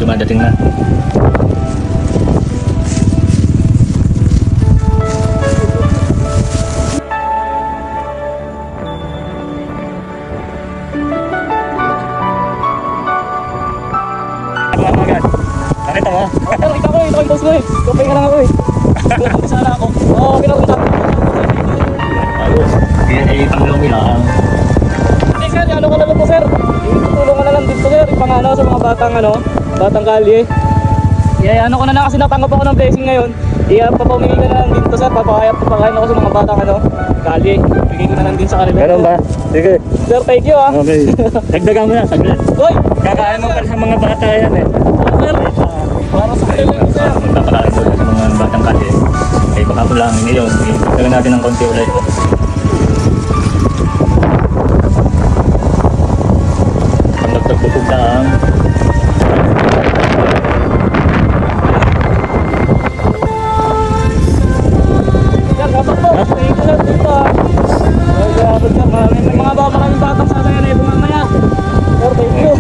dumadating na. Nakita mo? Pero kita ko yung post ko eh. Kapay ka lang ako eh. Sana ako. Oo, pinapunta ko. Ayos. Kaya pangilong lang. Hindi sir, ano ko na lang po sir. Tutulong ko na lang dito sir. Ipangano sa mga batang kalye. Ano ko na lang kasi natanggap ako ng blessing ngayon. Papamingi ko na lang dito sir. Papakain ako sa mga batang kalye. Bigay ko na lang din sa kanila. Ganun ba? Sige. Sir, thank you ah. Okay. Dagdagan mo na, saglit. Uy! Kakain mo para sa mga bata yan eh. Sir, para sa kanila sir. Magpapakain ko sa mga batang kasi. Eh baka po lang ngayon. Gawin natin ng konti ulit. Ang nagtagpupog lang. Sir, dapat po. Thank you sir dito ah. Maraming batang sana yan eh. Bumamaya. Sir, thank you.